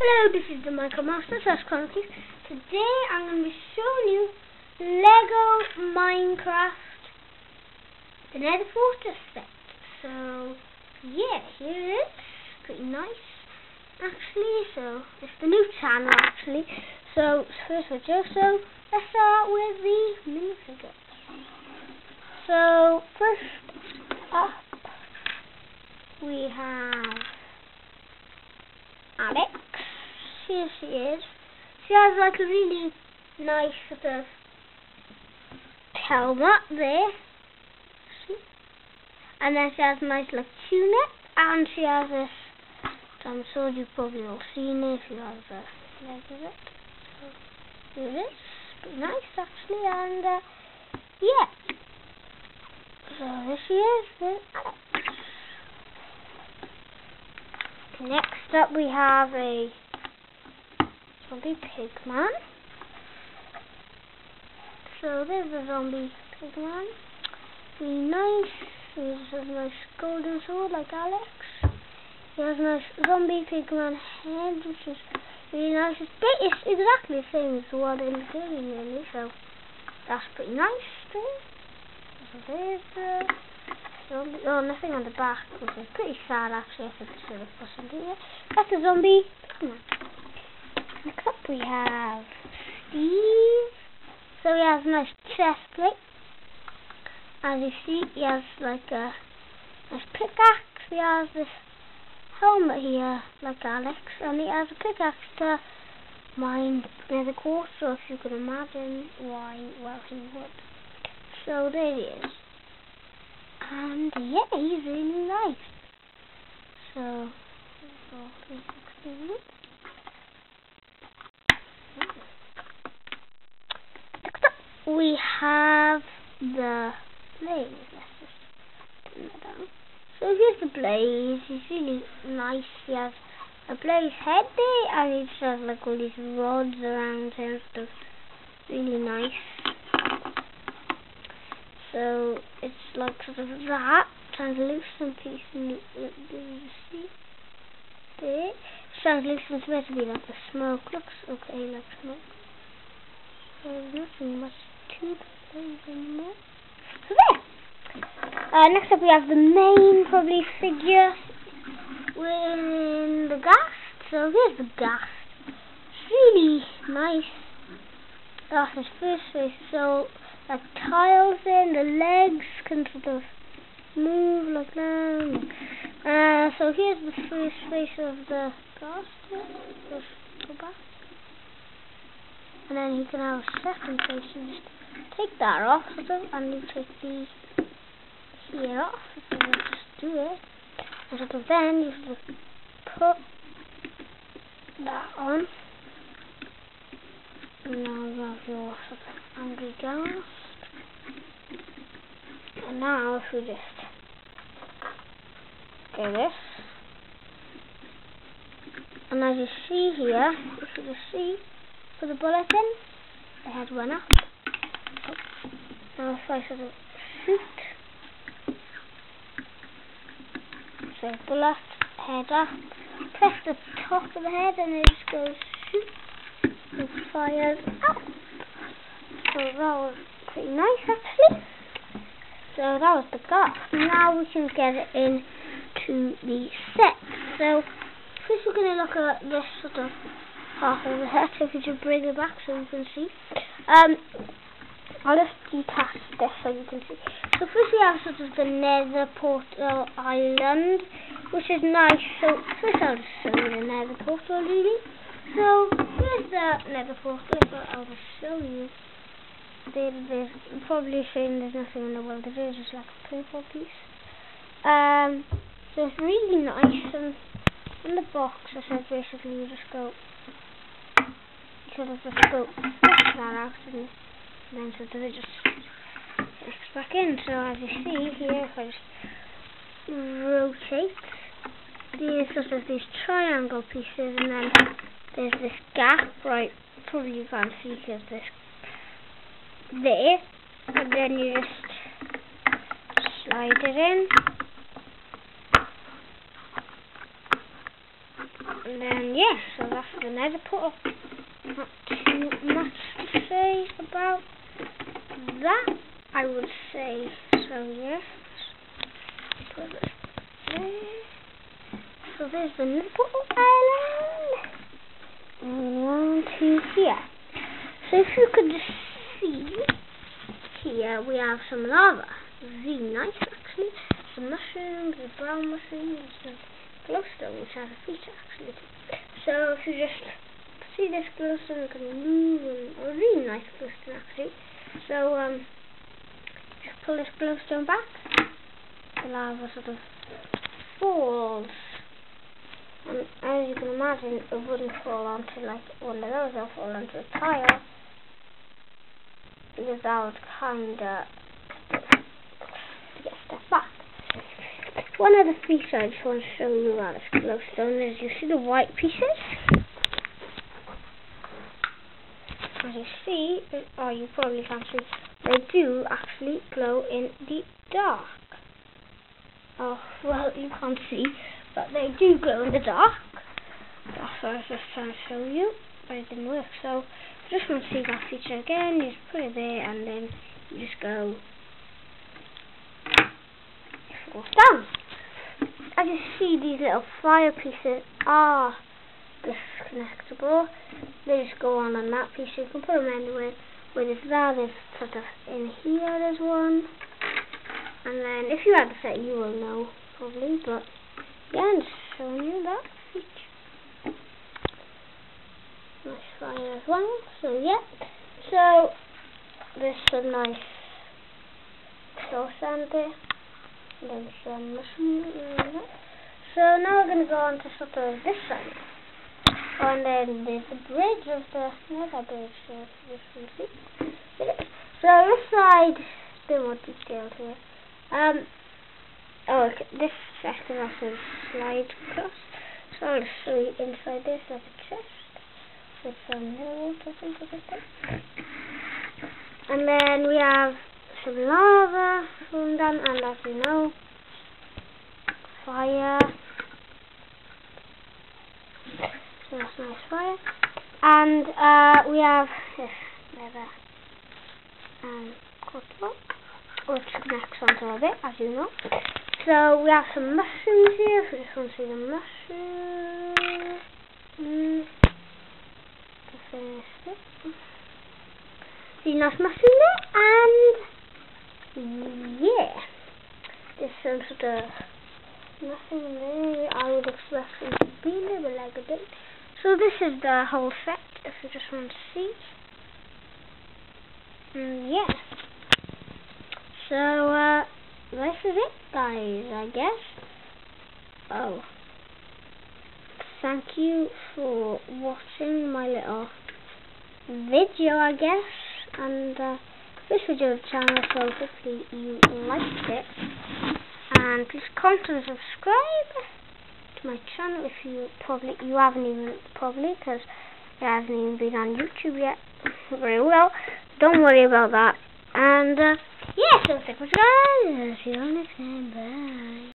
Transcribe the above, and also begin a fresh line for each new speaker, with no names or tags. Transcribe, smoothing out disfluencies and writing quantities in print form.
Hello, this is the Michael Master Chronicles. Today I'm going to be showing you Lego Minecraft the Nether Fortress set. So yeah, here it is. Pretty nice actually. So it's the new channel actually. So first video, so let's start with the minifigure. So first up we have Alex. Here she is. She has like a really nice sort of helmet there. See? And then she has a nice like tunic, and she has this, I'm sure you've probably all seen it if you have a leg of it. So here it is. Pretty nice actually, and yeah. So there she is with Alex. Next up we have a zombie pigman. So there's a zombie pigman. Really nice. He has a nice golden sword like Alex. He has a nice zombie pigman head, which is really nice. It's exactly the same as what in the game really, so that's pretty nice too. So there's the zombie. Oh, nothing on the back, which is pretty sad actually. I think I should have put something here. That's a zombie pigman. Next up we have Steve. So he has a nice chest plate. As you see, he has like a nice pickaxe. He has this helmet here, like Alex, and he has a pickaxe to mine nether quartz, so if you can imagine why, well, he would. So there he is. And yeah, he's really nice. So, next up we have the Blaze. Let's just turn that down. So here's the Blaze. He's really nice. He has a Blaze head there, and he just has like all these rods around him. So really nice. So it's like sort of that translucent piece. Do you see there? Translucent is meant to be like the smoke. Looks okay like smoke. So there's nothing much to the Blaze anymore. So there. Next up we have the main probably figure with the ghast. So here's the ghast. It's really nice. That's his first face. So like tiles in, the legs can sort of move like that. So here's the first face of the ghast. Just go back. And then you can have a second face and just take that off sort of, and you take these here off. So you just do it. And sort of then you sort of put that on. And now you have your sort of angry ghast. And now if we just go this, and as you see here, if you just see, put the bullet in, the head went up. Oh. Now if I sort of shoot, so bullet, head up, press the top of the head and it just goes shoot, and fires out. So that was pretty nice actually. So that was the ghast. Now we can get it into the set. So first we're going to look at this sort of half of the head. So if you just bring it back so you can see. I'll just detach this so you can see. So first we have sort of the Nether Portal Island, which is nice. So first I'll just show you the Nether Portal really. So here's the Nether Portal. So I'll just show you. There's probably saying there's nothing in the world. There is just like a purple piece. So it's really nice. And in the box, it says basically you just go, sort of just go push that out, and then sort of it just fits back in. So as you see here, if I just rotate, there's sort of these triangle pieces, and then there's this gap, right? Probably you can't see because this there, and then you just slide it in, And then, yeah, so that's the nether portal. Not too much to say about that, I would say. So, yes. Put it there. So, there's the nether portal island. And on to here. So, if you could see, here we have some lava. Really nice, actually. Some mushrooms, the brown mushrooms, and glowstone, which has a feature, actually. So, if you just see this glowstone, you can move, and a really nice glowstone, actually. So, just pull this glowstone back. The lava sort of falls. And as you can imagine, it wouldn't fall onto like one of those, it'll fall onto a tile. Because that would kinda get stuff back. One other feature I just want to show you around this glowstone is you see the white pieces? As you see, or you probably can't see, they do actually glow in the dark. Oh, well, you can't see, but they do glow in the dark. That's what I was just trying to show you, but it didn't work. So, if you just want to see that feature again, you just put it there, and then you just go, it goes down. As you see, these little fire pieces are disconnectable. They just go on that piece. You can put them anywhere. Where there's that, there's sort of in here, there's one. And then, if you had the set, you will know, probably. But, yeah, I'm just showing you that feature. Nice fire as well. So, yeah. So, there's some nice soul sand there. And then some mushrooms. So, now we're going to go on to sort of this side. And then there's the bridge of the nether bridge. So, this one, see? So, this side, a bit more detailed here. Okay, this section has a slide across. So I'll show you inside this as a chest with some minerals or something like that. And then we have some lava falling down, and as you know, fire. So that's nice fire. And we have this nether cotton, which connects onto a bit, as you know. So we have some mushrooms here, if you just want to see the mushrooms. To finish it. See, nice mushroom there, and yeah. There's some sort of nothing there. I would expect it to be there, but like a bit. So this is the whole set, if you just want to see. Yeah. So, this is it, guys, I guess. Oh. Thank you for watching my little video, I guess. And, this video of the channel, so hopefully you liked it. And please comment and subscribe to my channel if you haven't even, because it hasn't even been on YouTube yet. Very well. Don't worry about that. And, yeah, so thanks guys. See you next time. Bye.